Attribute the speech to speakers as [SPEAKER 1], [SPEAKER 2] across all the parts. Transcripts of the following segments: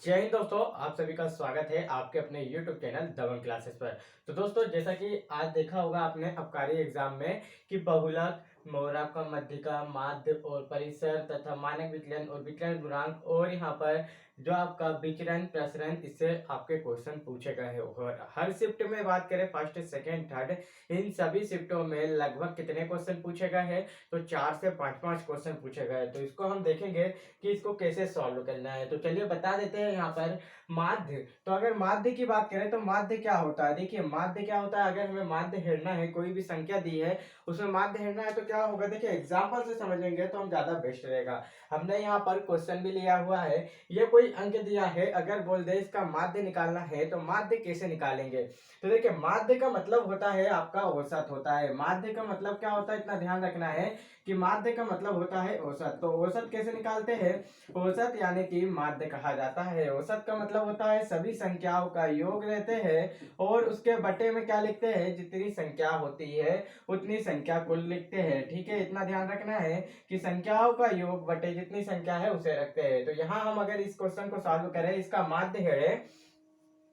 [SPEAKER 1] जय हिंद दोस्तों, आप सभी का स्वागत है आपके अपने YouTube चैनल दबंग क्लासेस पर। तो दोस्तों, जैसा कि आज देखा होगा आपने आबकारी एग्जाम में कि बहुलक, मौराक्का, मध्यिका, माध्य और परिसर तथा मानक विचलन और विचलन गुणांक और यहाँ पर जो आपका विचरण प्रसरण, इससे आपके क्वेश्चन पूछे गए हैं। और हर शिफ्ट में बात करें, फर्स्ट सेकेंड थर्ड, इन सभी शिफ्टों में लगभग कितने क्वेश्चन पूछे गए हैं? तो 4 से 5 क्वेश्चन पूछे गए। तो इसको हम देखेंगे कि इसको कैसे सॉल्व करना है। तो चलिए बता देते हैं यहाँ पर माध्य। तो अगर माध्य की बात करें तो माध्य क्या होता है? देखिए माध्य क्या होता है, अगर हमें माध्य हेरना है, कोई भी संख्या दी है उसमें माध्य हेरना है तो क्या होगा, देखिए एग्जाम्पल से समझेंगे तो हम ज्यादा बेस्ट रहेगा। हमने यहाँ पर क्वेश्चन भी लिया हुआ है, ये कोई अंक दिया है, अगर बोल दे इसका माध्य निकालना है तो माध्य कैसे निकालेंगे? तो देखिए माध्य का मतलब होता है आपका औसत होता है। माध्य का मतलब क्या होता है, इतना ध्यान रखना है कि माध्य का मतलब होता है औसत। तो औसत कैसे निकालते हैं? औसत यानी कि माध्य कहा जाता है। औसत का मतलब होता है सभी संख्याओं का योग लेते हैं और उसके बटे में क्या लिखते हैं, जितनी संख्या होती है उतनी संख्या कुल लिखते हैं। ठीक है, इतना ध्यान रखना है कि संख्याओं का योग बटे जितनी संख्या है उसे रखते हैं। तो यहाँ हम अगर इस क्वेश्चन को सॉल्व करें, इसका माध्य है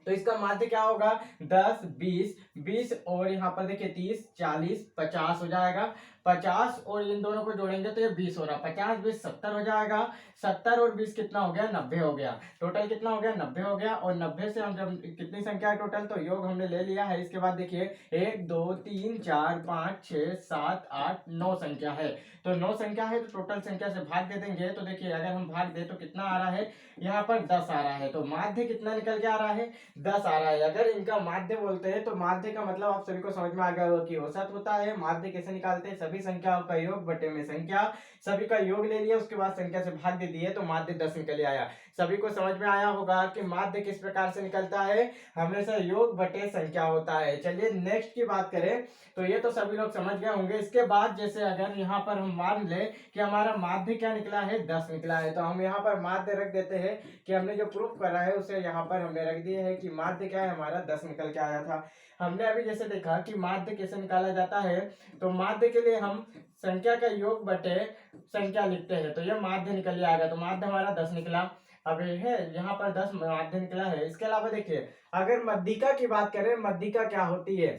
[SPEAKER 1] तो इसका माध्य क्या होगा, 10 20 20 और यहाँ पर देखिए 30 40 50 हो जाएगा। 50 और इन दोनों को जोड़ेंगे तो ये 20 हो रहा, 50 20 70 हो जाएगा। 70 और 20 कितना हो गया, 90 हो गया। टोटल कितना हो गया, 90 हो गया। और 90 से हम जब कितनी संख्या है टोटल, तो योग हमने ले लिया है। इसके बाद देखिए 1 2 3 4 5 6 7 8 9 संख्या है। तो 9 संख्या है तो टोटल संख्या से भाग दे देंगे। तो देखिए अगर हम भाग दे तो कितना आ रहा है, यहाँ पर 10 आ रहा है। तो माध्य कितना निकल के आ रहा है, 10 आ रहा है। अगर इनका माध्य बोलते हैं तो माध्य का मतलब आप सभी को समझ में आ गया होगा कि औसत होता है। माध्य कैसे निकालते हैं, सभी संख्याओं का योग बटे में संख्या, सभी का योग ले लिया उसके बाद संख्या से भाग दे दिए तो माध्य 10 निकल आया। सभी को समझ में आया होगा कि माध्य किस प्रकार से निकलता है, हमेशा योग बटे संख्या होता है। चलिए नेक्स्ट की बात करें तो ये तो सभी लोग समझ गए होंगे। इसके बाद जैसे अगर यहाँ पर हम मान ले कि हमारा माध्य क्या निकला है, 10 निकला है, तो हम यहाँ पर माध्य रख देते हैं कि हमने जो प्रूफ करा है उसे यहाँ पर हमने रख दिए है कि माध्य क्या है, हमारा 10 निकल के आया था। हमने अभी जैसे देखा कि माध्य कैसे निकाला जाता है, तो माध्य के लिए हम संख्या का योग बटे संख्या लिखते हैं। तो ये माध्य निकल आएगा, तो माध्य हमारा 10 निकला। अब ये है यहाँ पर 10 माध्य निकला है। इसके अलावा देखिए अगर मध्यिका की बात करें, मध्यिका क्या होती है,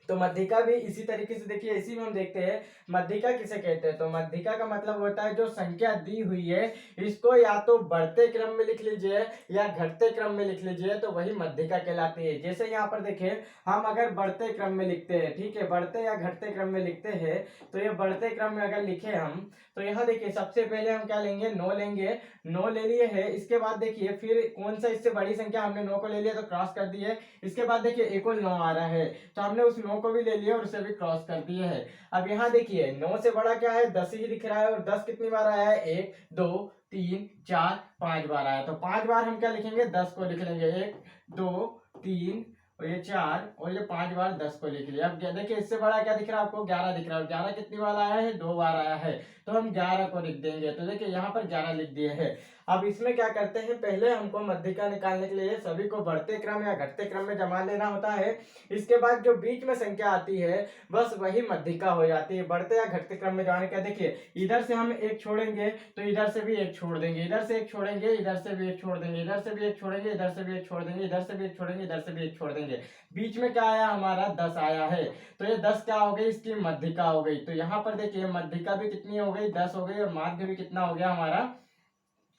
[SPEAKER 1] तो मध्यिका भी इसी तरीके से देखिए, इसी में हम देखते हैं मध्यिका किसे कहते हैं। तो मध्यिका का मतलब होता है जो संख्या दी हुई है इसको या तो बढ़ते क्रम में लिख लीजिए या घटते क्रम में लिख लीजिए, तो वही मध्यिका कहलाती है। जैसे यहाँ पर देखिए हम अगर बढ़ते क्रम में लिखते हैं, ठीक है, बढ़ते या घटते क्रम में लिखते हैं, तो ये बढ़ते क्रम में अगर लिखे हम तो यहाँ देखिए सबसे पहले हम क्या लेंगे, 9 लेंगे। 9 ले लिए है, इसके बाद देखिए फिर कौन सा इससे बड़ी संख्या, हमने 9 को ले लिया तो क्रॉस कर दिए। इसके बाद देखिए एक और 9 आ रहा है तो हमने उस 9 को भी ले लिया और उसे भी क्रॉस कर दिए है। अब यहाँ देखिए 9 से बड़ा क्या है, 10 ही दिख रहा है। और 10 कितनी बार आया है, 1 2 3 4 5 बार आया। तो 5 बार हम क्या लिखेंगे, 10 को लिख लेंगे। 1 2 3 और ये 4 और ये 5 बार 10 को लिख लिया। अब देखिए इससे बड़ा क्या दिख रहा है आपको, 11 दिख रहा है। और 11 कितनी बार आया है, 2 बार आया है, तो हम 11 को लिख देंगे। तो देखिए यहाँ पर 11 लिख दिए है। अब इसमें क्या करते हैं, पहले हमको मध्यिका निकालने के लिए सभी को बढ़ते क्रम या घटते क्रम में जमा लेना होता है। इसके बाद जो बीच में संख्या आती है बस वही मध्यिका हो जाती है। बढ़ते या घटते क्रम में जाने का देखिए इधर से हम एक छोड़ेंगे तो इधर से भी एक छोड़ देंगे, इधर से एक छोड़ेंगे इधर से भी एक छोड़ देंगे, इधर से भी एक छोड़ेंगे इधर से भी एक छोड़ देंगे, इधर से भी एक छोड़ेंगे इधर से भी एक छोड़ देंगे। बीच में क्या आया, हमारा 10 आया है। तो ये 10 क्या हो गई, इसकी मध्यिका हो गई। तो यहाँ पर देखिए मध्यिका भी कितनी हो गई, 10 हो गई। और माध्य भी कितना हो गया, हमारा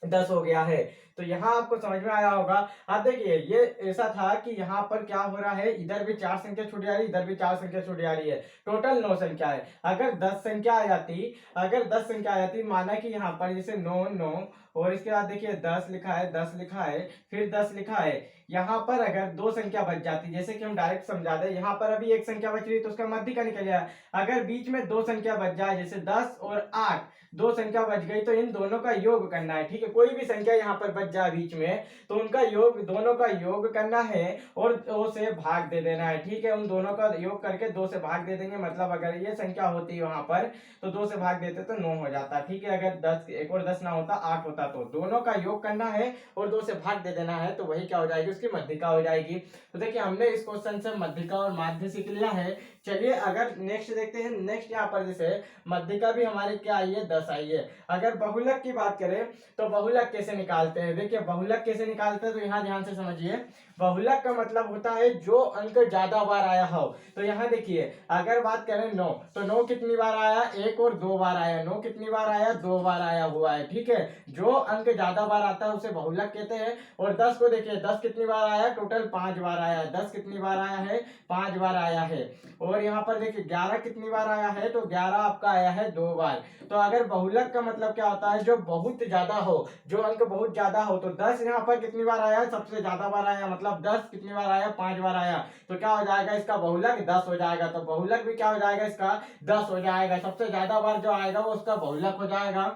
[SPEAKER 1] 10 हो गया है। तो यहाँ आपको समझ में आया होगा। अब देखिए ये ऐसा था कि यहाँ पर क्या हो रहा है, इधर भी 4 संख्या छूट जा रही है, इधर भी 4 संख्या छूट जा रही है, टोटल 9 संख्या है। अगर 10 संख्या आ जाती, अगर 10 संख्या आ जाती, माना कि यहाँ पर जैसे 9 9 और इसके बाद देखिए 10 लिखा है, 10 लिखा है, फिर 10 लिखा है। यहाँ पर अगर 2 संख्या बच जाती, जैसे कि हम डायरेक्ट समझा दें, यहाँ पर अभी एक संख्या बच रही है तो उसका मध्य का निकल जाए। अगर बीच में 2 संख्या बच जाए, जैसे 10 और 8, 2 संख्या बच गई, तो इन दोनों का योग करना है। ठीक है, कोई भी संख्या यहाँ पर बच जाए बीच में तो उनका योग, दोनों का योग करना है और 2 से भाग दे देना है। ठीक है, उन दोनों का योग करके 2 से भाग दे देंगे। मतलब अगर ये संख्या होती है वहां पर तो 2 से भाग देते तो 9 हो जाता। ठीक है, अगर 10 एक और 10 ना होता, 8 होता, तो दोनों का योग करना है और 2 से भाग दे देना है, तो वही क्या हो जाएगी, उसकी मध्यिका हो जाएगी। तो देखिए हमने इस क्वेश्चन से मध्यिका और माध्य सीख लिया है चलिए अगर नेक्स्ट देखते हैं, नेक्स्ट यहाँ पर जैसे मध्यिका भी हमारी क्या आई है, 10 आई है। अगर बहुलक की बात करें तो बहुलक कैसे निकालते हैं, देखिए बहुलक कैसे निकालते हैं तो यहाँ ध्यान से समझिए। बहुलक का मतलब होता है जो अंक ज्यादा बार आया हो। तो यहाँ देखिए अगर बात करें 9, तो 9 कितनी बार आया, 1 और 2 बार आया। 9 कितनी बार आया, 2 बार आया हुआ है, ठीक है। जो अंक ज्यादा बार आता है उसे बहुलक कहते हैं। और 10 को देखिए, 10 कितनी बार आया, टोटल 5 बार आया। 10 कितनी बार आया है, 5 बार आया है। और यहाँ पर देखिए 11 कितनी बार आया है, तो 11 आपका आया है 2 बार। तो अगर बहुलक का मतलब क्या होता है, जो बहुत ज्यादा हो, जो अंक बहुत ज्यादा हो। तो 10 यहाँ पर कितनी बार आया, सबसे ज्यादा बार आया, मतलब 10 कितनी बार आया, 5 बार आया। तो क्या हो जाएगा इसका बहुलक 10 हो जाएगा। तो बहुलक भी क्या हो जाएगा इसका, 10 हो जाएगा। सबसे ज्यादा बार जो आएगा वो उसका बहुलक हो जाएगा।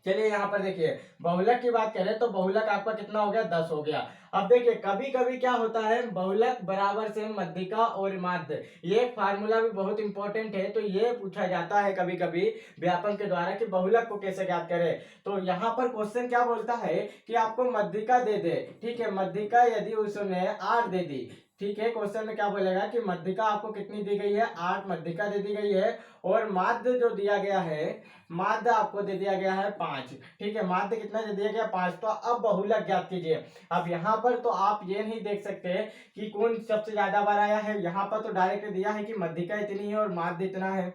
[SPEAKER 1] चलिए यहाँ पर देखिए बहुलक की बात करें तो बहुलक आपका कितना हो गया, 10 हो गया। अब देखिए कभी कभी क्या होता है, बहुलक बराबर से मध्यिका और माध्य, ये फार्मूला भी बहुत इंपॉर्टेंट है। तो ये पूछा जाता है कभी कभी व्यापक के द्वारा कि बहुलक को कैसे ज्ञात करें। तो यहाँ पर क्वेश्चन क्या बोलता है कि आपको मध्यिका दे दे, ठीक है। मध्यिका यदि उसने 8 दे दी, ठीक है। क्वेश्चन में क्या बोलेगा कि मध्यिका आपको कितनी दी गई है, 8 मध्यिका दे दी गई है। और माध्य जो दिया गया है, माध्य आपको दे दिया गया है 5, ठीक है। माध्य कितना दे दिया गया, 5। तो अब बहुलक ज्ञात कीजिए। अब यहाँ पर तो आप ये नहीं देख सकते कि कौन सबसे ज्यादा बार आया है, यहाँ पर तो डायरेक्ट दिया है कि मध्यिका इतनी है और माध्य इतना है।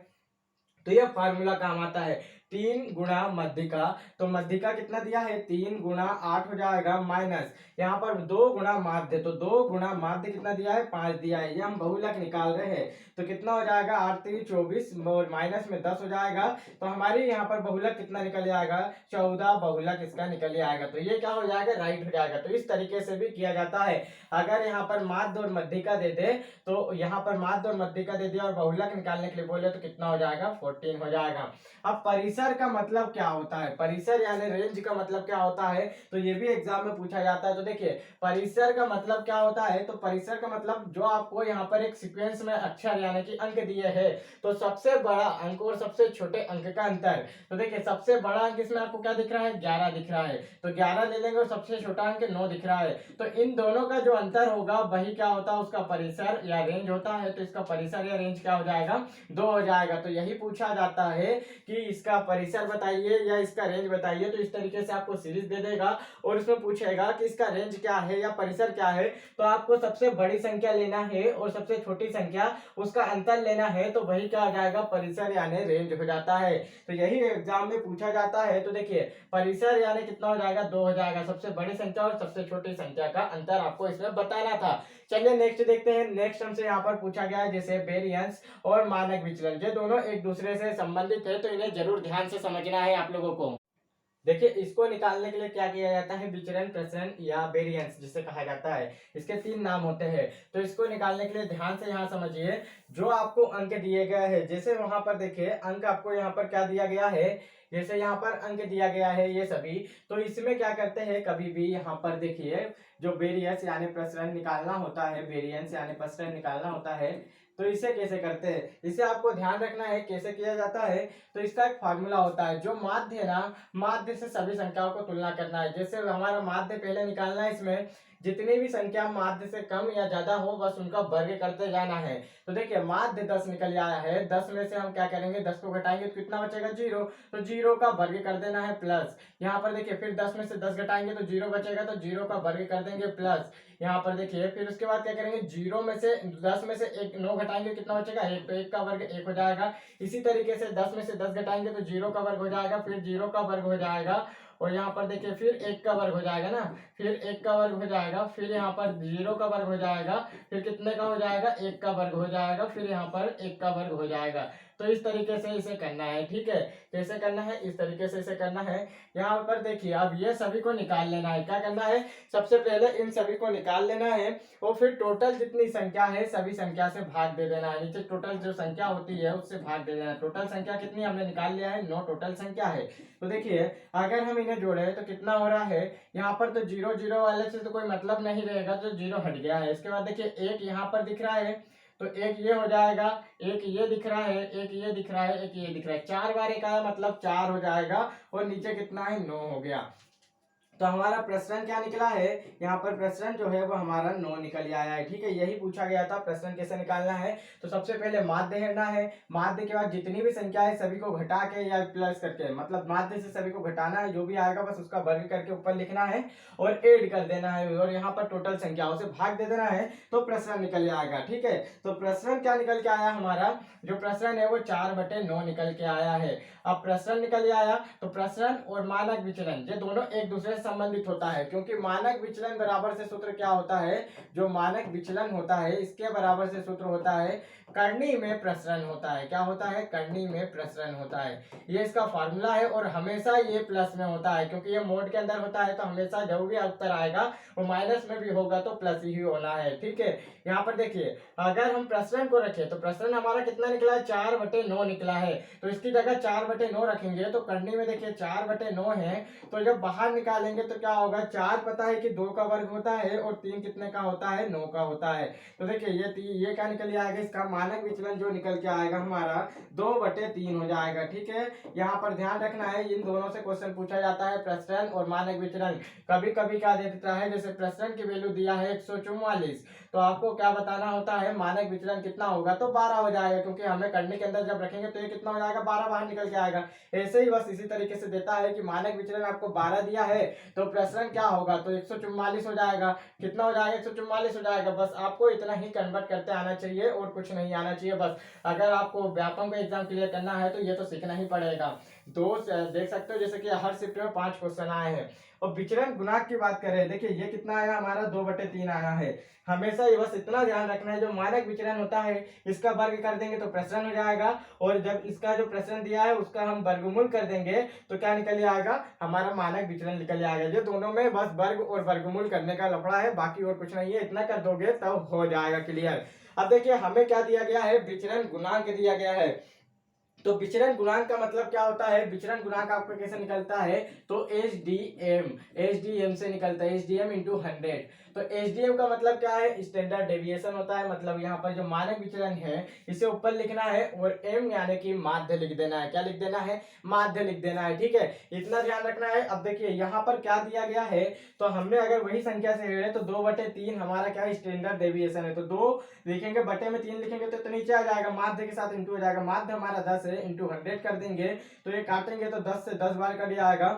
[SPEAKER 1] तो यह फार्मूला काम आता है 3 गुणा मध्यिका। तो मध्यिका कितना दिया है, 3 गुणा 8 हो जाएगा, माइनस यहाँ पर 2 गुणा माध्य। तो 2 गुणा माध्य कितना दिया है, 5 दिया है। ये हम बहुलक निकाल रहे हैं। तो कितना हो जाएगा, 8 3 24 और माइनस में 10 हो जाएगा। तो हमारी यहाँ पर बहुलक कितना निकल आएगा, 14 बहुलक इसका निकल आएगा। तो ये क्या हो जाएगा, राइट हो जाएगा। तो इस तरीके से भी किया जाता है। अगर यहाँ पर माध्य और मध्यिका दे दे, तो यहाँ पर माध्य और मध्यिका दे दिया और बहुलक निकालने के लिए बोले तो कितना हो जाएगा, 14 हो जाएगा। अब परिसर का मतलब क्या होता है, परिसर यानी रेंज का मतलब क्या होता है, तो ये भी एग्जाम में पूछा जाता है। तो देखिए परिसर का मतलब क्या होता है, तो परिसर का मतलब जो आपको यहाँ पर एक सीक्वेंस में अक्षर यानी कि अंक दिए हैं, तो सबसे बड़ा अंक और सबसे छोटे अंक का अंतर। तो देखिए सबसे बड़ा अंक इसमें आपको क्या दिख रहा है, 11 दिख रहा है। तो 11 ले लेंगे और सबसे छोटा अंक 9 दिख रहा है। तो इन दोनों का जो अंतर होगा वही क्या होता है, उसका परिसर या रेंज होता है। तो इसका परिसर या रेंज क्या हो जाएगा, 2 हो जाएगा। तो यही पूछा जाता है कि इसका परिसर बताइए या इसका रेंज बताइए। तो इस तरीके से आपको सीरीज दे देगा और इसमें पूछेगा कि इसका रेंज क्या है या परिसर क्या है। तो आपको सबसे बड़ी संख्या लेना है और सबसे छोटी संख्या उसका अंतर लेना है। तो वही क्या हो जाएगा, परिसर यानी रेंज हो जाता है। तो यही एग्जाम में पूछा जाता है। तो देखिए परिसर यानी कितना हो जाएगा, 2 हो जाएगा। सबसे बड़ी संख्या और सबसे छोटी संख्या का अंतर आपको इसमें बताना था। चलिए नेक्स्ट देखते हैं। नेक्स्ट हमसे यहाँ पर पूछा गया है जैसे वेरिएंस और मानक विचलन, ये दोनों एक दूसरे से संबंधित है। तो इन्हें जरूर ध्यान से समझना है आप लोगों को। देखिए इसको निकालने के लिए क्या किया जाता है, विचलन, प्रसरण या वेरिएंस जिसे कहा जाता है। इसके 3 नाम होते हैं। तो इसको निकालने के लिए ध्यान से यहाँ समझिए। जो आपको अंक दिए गए हैं, जैसे वहां पर देखिए अंक आपको यहाँ पर क्या दिया गया है, जैसे यहाँ पर अंक दिया गया है ये सभी। तो इसमें क्या करते हैं, कभी भी यहाँ पर देखिए जो वेरिएंस यानी प्रसरण निकालना होता है, वेरिएंस यानी प्रसरण निकालना होता है, तो इसे कैसे करते हैं, इसे आपको ध्यान रखना है कैसे किया जाता है। तो इसका एक फार्मूला होता है, जो माध्य है ना, माध्य से सभी संख्याओं को तुलना करना है। जैसे हमारा माध्य पहले निकालना है, इसमें जितनी भी संख्या माध्य से कम या ज्यादा हो बस उनका वर्ग करते जाना है। तो देखिए माध्य 10 निकल आया है, 10 में से हम क्या करेंगे, 10 को घटाएंगे तो कितना बचेगा, 0। तो 0 का वर्ग कर देना है प्लस। यहाँ पर देखिए फिर 10 में से 10 घटाएंगे तो 0 बचेगा, तो 0 का वर्ग कर देंगे प्लस। यहाँ पर देखिए फिर उसके बाद क्या करेंगे, 0 में से 10 में से 1 9 घटाएंगे कितना बचेगा, 1। तो 1 का वर्ग 1 हो जाएगा। इसी तरीके से 10 में से 10 घटाएंगे तो 0 का वर्ग हो जाएगा, फिर 0 का वर्ग हो जाएगा। और यहाँ पर देखिए फिर 1 का वर्ग हो जाएगा ना, फिर 1 का वर्ग हो जाएगा, फिर यहाँ पर 0 का वर्ग हो जाएगा, फिर कितने का हो जाएगा, 1 का वर्ग हो जाएगा, फिर यहाँ पर 1 का वर्ग हो जाएगा। तो इस तरीके से इसे करना है, ठीक है। कैसे करना है, इस तरीके से इसे करना है। यहाँ पर देखिए अब ये सभी को निकाल लेना है। क्या करना है, सबसे पहले इन सभी को निकाल लेना है और फिर टोटल जितनी संख्या है सभी संख्या से भाग दे देना है। नीचे टोटल जो संख्या होती है उससे भाग दे देना है। टोटल संख्या कितनी हमने निकाल लिया है, 9 टोटल संख्या है। तो देखिए अगर हम इन्हें जोड़े तो कितना हो रहा है, यहाँ पर तो 0 0 वाले से तो कोई मतलब नहीं रहेगा, तो 0 हट गया है। इसके बाद देखिए 1 यहाँ पर दिख रहा है, तो 1 ये हो जाएगा, 1 ये दिख रहा है, 1 ये दिख रहा है, 1 ये दिख रहा है। 4 बार 1 आया मतलब 4 हो जाएगा और नीचे कितना है, 9 हो गया। तो हमारा प्रश्न क्या निकला है, यहाँ पर प्रश्न जो है वो हमारा 9 निकल आया है। ठीक है, यही पूछा गया था प्रश्न कैसे निकालना है। तो सबसे पहले माध्य हेरना है, माध्य के बाद जितनी भी संख्या है सभी को घटा के या प्लस करके, मतलब माध्य से सभी को घटाना है, जो भी आएगा बस उसका वर्ग करके ऊपर लिखना है और ऐड कर देना है और यहाँ पर टोटल संख्याओं से भाग दे देना है, तो प्रश्न निकल आएगा। ठीक है, तो प्रश्न क्या निकल के आया हमारा, जो प्रश्न है वो 4/9 निकल के आया है। अब प्रश्न निकल आया तो प्रश्न और मानक विचलन ये दोनों एक दूसरे से संबंधित होता है, क्योंकि मानक विचलन बराबर से सूत्र क्या होता है, जो मानक विचलन होता है इसके बराबर से सूत्र होता है करनी में प्रसरण होता है। क्या होता है, करनी में प्रसरण होता है, ये इसका फार्मूला है और हमेशा ये प्लस में होता है, क्योंकि ये मोड के अंदर होता है तो हमेशा जो भी उत्तर आएगा वो माइनस में भी होगा तो प्लस ही होना है। ठीक है, यहाँ पर देखिए अगर हम प्रसरण को रखें तो प्रसरण हमारा कितना निकला है, 4/9 निकला है। तो इसकी जगह 4/9 रखेंगे तो करनी में देखिए 4/9 है, तो जब बाहर निकालेंगे तो क्या होगा, 4 पता है कि 2 का वर्ग होता है और 3 कितने का होता है, 9 का होता है। तो देखिए ये क्या निकल आएगा, इसका मानक विचलन जो निकल के आएगा हमारा 2/3 हो जाएगा। ठीक है, यहाँ पर ध्यान रखना है इन दोनों से क्वेश्चन पूछा जाता है, प्रसरण और मानक विचलन। कभी कभी क्या दे देता है, जैसे प्रसरण की वैल्यू दिया है 144, तो आपको क्या बताना होता है, मानक विचलन कितना होगा, तो 12 हो जाएगा, क्योंकि हमें करने के अंदर जब रखेंगे तो ये कितना हो जाएगा, 12 बाहर निकल के आएगा। ऐसे ही बस इसी तरीके से देता है कि मानक विचलन आपको 12 दिया है तो प्रसरण क्या होगा, तो 144 हो जाएगा। कितना हो जाएगा, 144 हो जाएगा। बस आपको इतना ही कन्वर्ट करते आना चाहिए और कुछ नहीं आना चाहिए। बस अगर आपको व्यापक का एग्जाम क्लियर करना है तो ये तो सीखना ही पड़ेगा। दो देख सकते हो जैसे कि हर शिफ्ट में 5 क्वेश्चन आए हैं। और विचलन गुणांक की बात करें, देखिए ये कितना आया हमारा, 2/3 आया है। हमेशा ये बस इतना ध्यान रखना है, जो मानक विचलन होता है इसका वर्ग कर देंगे तो प्रसरण हो जाएगा, और जब इसका जो प्रसरण दिया है उसका हम वर्गमूल कर देंगे तो क्या निकल आएगा, हमारा मानक विचलन निकल आएगा। ये दोनों में बस वर्ग और वर्गमूल करने का लफड़ा है, बाकी और कुछ नहीं है। इतना कर दोगे तब हो जाएगा क्लियर। अब देखिए हमें क्या दिया गया है, विचलन गुणांक दिया गया है। तो विचरण गुणांक का मतलब क्या होता है, विचरण गुणांक आपका कैसे निकलता है, तो एच डी एम से निकलता है, एच.डी.एम इंटू 100। तो एच.डी.एम का मतलब क्या है, स्टैंडर्ड डेविएशन होता है। मतलब यहाँ पर जो मानक विचलन है इसे ऊपर लिखना है और एम यानी कि माध्य लिख देना है। क्या लिख देना है, माध्य लिख देना है। ठीक है, इतना ध्यान रखना है। अब देखिए यहाँ पर क्या दिया गया है, तो हमने अगर वही संख्या से हेड़े तो 2/3 हमारा क्या है, स्टैंडर्ड डेविएशन है। तो 2 लिखेंगे, बटे में 3 लिखेंगे तो नीचे आ जाएगा, माध्य के साथ इंटू हो जाएगा। माध्य हमारा 10 है, इंटू 100 कर देंगे तो ये काटेंगे तो 10 से 10 बार कट आएगा।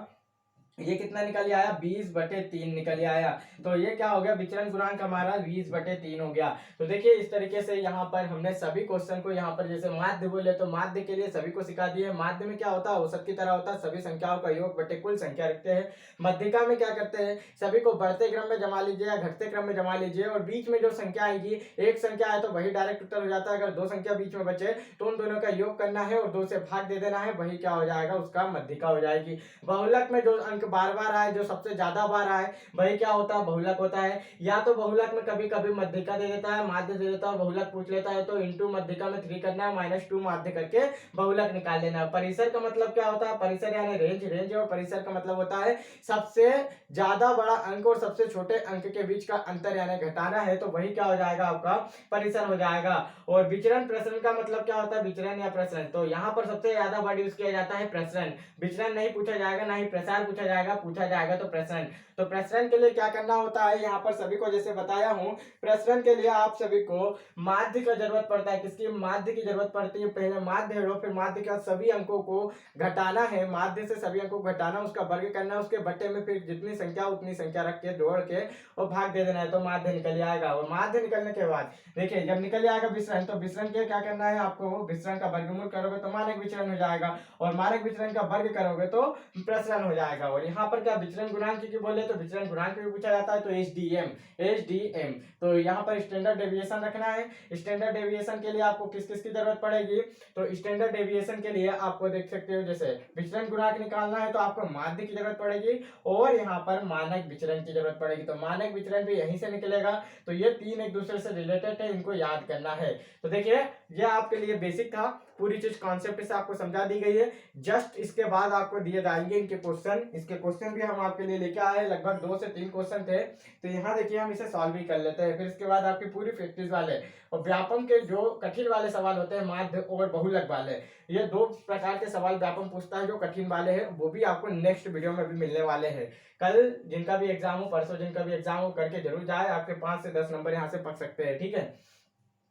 [SPEAKER 1] ये कितना निकल आया, 20/3 निकल आया। तो ये क्या हो गया, विचलन गुणांक हमारा 20/3 हो गया। तो देखिए इस तरीके से यहाँ पर हमने सभी क्वेश्चन को, यहाँ पर जैसे माध्य बोले तो माध्य के लिए सभी को सिखा दिए। माध्य में क्या होता है, औसत की तरह होता है, सभी संख्याओं का योग बटे कुल संख्या रखते हैं। मध्यिका में क्या करते हैं, सभी को बढ़ते क्रम में जमा लीजिए या घटते क्रम में जमा लीजिए, और बीच में जो संख्या आएगी, एक संख्या आए तो वही डायरेक्ट उत्तर हो जाता है। अगर 2 संख्या बीच में बचे तो उन दोनों का योग करना है और 2 से भाग दे देना है, वही क्या हो जाएगा, उसका मध्यिका हो जाएगी। बहुलक में जो अंक बार बार आए, जो सबसे ज्यादा बार आए, वही क्या होता है, बहुलक होता है। या तो बहुलक में कभी कभी मध्यिका दे देता है, माध्य दे देता है, बहुलक पूछ लेता है तो इंटू मध्यिका में 3 करना है, -2 माध्य करके बहुलक निकाल लेना है। परिसर का मतलब क्या होता है, परिसर यानी रेंज, रेंज और परिसर का मतलब होता है सबसे ज्यादा बड़ा अंक और सबसे छोटे अंक के बीच का अंतर यानी घटाना है, तो वही क्या हो जाएगा, आपका परिसर हो जाएगा। और विचरण प्रसरण का मतलब क्या होता है, विचरण या प्रसरण, तो यहाँ पर सबसे ज्यादा वर्ड यूज किया जाता है प्रसरण। विचरण नहीं पूछा जाएगा, ना ही प्रसार पूछा जाएगा, पूछा जाएगा तो प्रसरण। तो प्रसरण के लिए क्या करना होता है, यहाँ पर सभी को जैसे बताया हूँ, प्रसरण के लिए आप सभी को माध्य का जरूरत पड़ता है। किसकी, माध्य की जरूरत पड़ती है। पहले माध्य हेड़ो, फिर माध्य के सभी अंकों को घटाना है, माध्य से सभी अंकों को घटाना, उसका वर्ग करना है, उसके बटे में फिर जितनी संख्या उतनी संख्या रख के जोड़ के और भाग दे देना है, तो माध्य निकल आएगा। और माध्य निकलने के बाद देखिए जब निकल आएगा विचरण, तो विचरण के क्या करना है आपको, विचरण का वर्गमूल करोगे तो मानक विचरण हो जाएगा, और मानक विचरण का वर्ग करोगे तो प्रसरण हो जाएगा। और यहाँ पर क्या विचलन गुणांक की बोले तो विचलन गुणांक भी पूछा जाता है, तो एच.डी.एम। तो यहाँ पर स्टैंडर्ड डेविएशन रखना है। स्टैंडर्ड डेविएशन के लिए आपको किस किस की जरूरत पड़ेगी, तो स्टैंडर्ड डेविएशन के लिए आपको देख सकते हो, जैसे विचलन गुणांक निकालना है तो आपको माध्य की जरूरत पड़ेगी और यहाँ पर मानक विचलन की जरूरत पड़ेगी। तो मानक विचलन भी यहीं से निकलेगा। तो ये 3 एक दूसरे से रिलेटेड है, इनको याद करना है। तो देखिए ये आपके लिए बेसिक था। पूरी चीज कॉन्सेप्ट से आपको समझा दी गई है। जस्ट इसके बाद आपको दिए जाएंगे इनके क्वेश्चन, इसके क्वेश्चन भी हम आपके लिए लेके आए, लगभग 2 से 3 क्वेश्चन थे। तो यहाँ देखिए हम इसे सॉल्व भी कर लेते हैं। फिर इसके बाद आपकी पूरी प्रैक्टिस वाले और व्यापम के जो कठिन वाले सवाल होते हैं, माध्य और बहुलक वाले, ये 2 प्रकार के सवाल व्यापम पूछता है जो कठिन वाले हैं, वो भी आपको नेक्स्ट वीडियो में भी मिलने वाले हैं। कल जिनका भी एग्जाम हो, परसों जिनका भी एग्जाम हो, करके जरूर जाए, आपके 5 से 10 नंबर यहाँ से पक सकते हैं, ठीक है।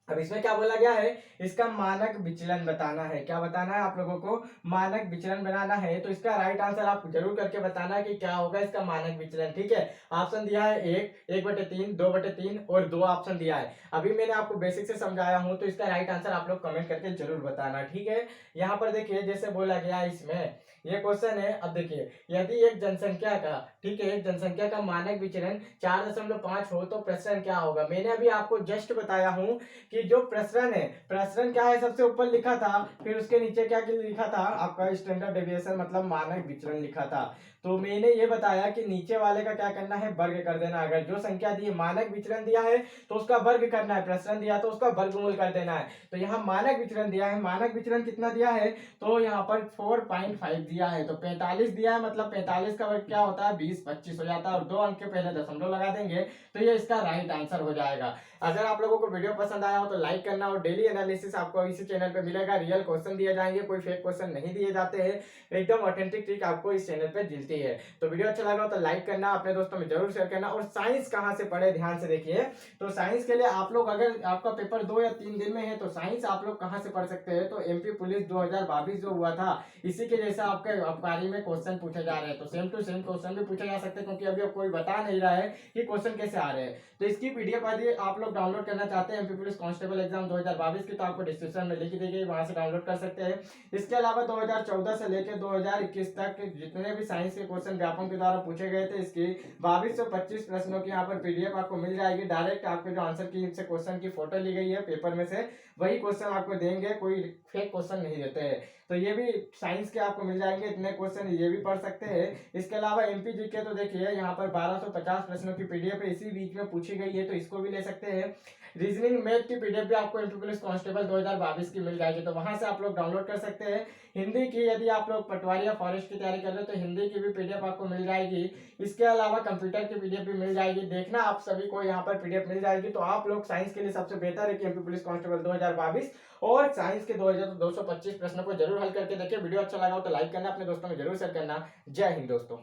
[SPEAKER 1] अब इसमें क्या बोला गया है, इसका मानक विचलन बताना है। क्या बताना है आप लोगों को, मानक विचलन बनाना है। तो इसका राइट आंसर आप जरूर करके बताना है कि क्या होगा इसका मानक विचलन, ठीक है। ऑप्शन दिया है 1, 1/3, 2/3 और 2 ऑप्शन दिया है। अभी मैंने आपको बेसिक से समझाया हूं, तो इसका राइट आंसर आप लोग कमेंट करके जरूर बताना, ठीक है। यहाँ पर देखिए जैसे बोला गया इसमें, ये क्वेश्चन है। अब देखिए यदि एक जनसंख्या का, ठीक है, एक जनसंख्या का मानक विचलन 4.5 हो तो प्रसरण क्या होगा। मैंने अभी आपको जस्ट बताया हूं कि जो प्रसरण है, प्रसरण क्या है, सबसे ऊपर लिखा था, फिर उसके नीचे क्या लिखा था आपका स्टैंडर्ड डेविएशन मतलब मानक विचलन लिखा था। तो मैंने ये बताया कि नीचे वाले का क्या करना है, वर्ग कर देना। अगर जो संख्या दी है, मानक विचलन दिया है तो उसका वर्ग करना है, प्रसरण दिया तो उसका वर्गमूल कर देना है। तो यहाँ मानक विचलन दिया है, मानक विचलन कितना दिया है, तो यहाँ पर 4.5 दिया है। तो 45 दिया है, मतलब 45 का वर्ग क्या होता है, 20, 25 हो जाता है, और 2 अंक के पहले दशमलव लगा देंगे तो ये इसका राइट आंसर हो जाएगा। अगर आप लोगों को वीडियो पसंद आया हो तो लाइक करना, और डेली एनालिसिस आपको इसी चैनल पे मिलेगा। रियल क्वेश्चन दिए जाएंगे, कोई फेक क्वेश्चन नहीं दिए जाते हैं, एकदम ऑथेंटिक ट्रिक आपको इस चैनल पे मिलती है। तो वीडियो अच्छा लगा हो तो लाइक करना, अपने दोस्तों में जरूर शेयर करना। और साइंस कहाँ से पढ़े, ध्यान से देखिए। तो साइंस के लिए आप लोग, अगर आपका पेपर 2 या 3 दिन में है तो साइंस आप लोग कहाँ से पढ़ सकते हैं, तो एमपी पुलिस 2022 जो हुआ था, इसी के जैसा आपके आबकारी में क्वेश्चन पूछे जा रहे हैं। तो सेम टू सेम क्वेश्चन भी पूछे जा सकते हैं, क्योंकि अभी कोई बता नहीं रहा है कि क्वेश्चन कैसे आ रहे हैं। तो इसकी पीडीएफ यदि आप लोग डाउनलोड करना चाहते हैं एमपी पुलिस कांस्टेबल एग्जाम 2022 की, तो आपको डिस्क्रिप्शन में लिख दी गई, वहां से डाउनलोड कर सकते हैं। इसके अलावा 2014 से लेकर 2021 तक जितने भी साइंस के क्वेश्चन व्यापम के द्वारा पूछे गए थे, इसकी 2225 प्रश्नों की यहाँ पर पीडीएफ आपको मिल जाएगी। डायरेक्ट आपके जो आंसर की से क्वेश्चन की फोटो ली गई है पेपर में से, वही क्वेश्चन आपको देंगे, कोई फेक क्वेश्चन नहीं देते हैं। तो ये भी साइंस के आपको मिल जाएंगे, इतने क्वेश्चन ये भी पढ़ सकते हैं। इसके अलावा एमपी जीके तो देखिए यहाँ पर 1250 प्रश्नों की पीडीएफ इसी वीक में पूछी गई है, तो इसको भी ले सकते हैं। रीजनिंग मैथ की पीडीएफ भी आपको एमपी पुलिस कांस्टेबल 2022 की मिल जाएगी, तो वहां से आप लोग डाउनलोड कर सकते हैं। हिंदी की यदि आप लोग पटवारी या फॉरेस्ट की तैयारी कर रहे हो तो हिंदी की भी पीडीएफ आपको मिल जाएगी। इसके अलावा कंप्यूटर की पीडीएफ भी मिल जाएगी। देखना आप सभी को यहाँ पर पीडीएफ मिल जाएगी। तो आप लोग साइंस के लिए सबसे बेहतर है कि एमपी पुलिस कांस्टेबल 2022 और साइंस के 2225 प्रश्नों को जरूर हल करके देखिए। वीडियो अच्छा लगा हो तो लाइक करना, अपने दोस्तों में जरूर शेयर करना। जय हिंद दोस्तों।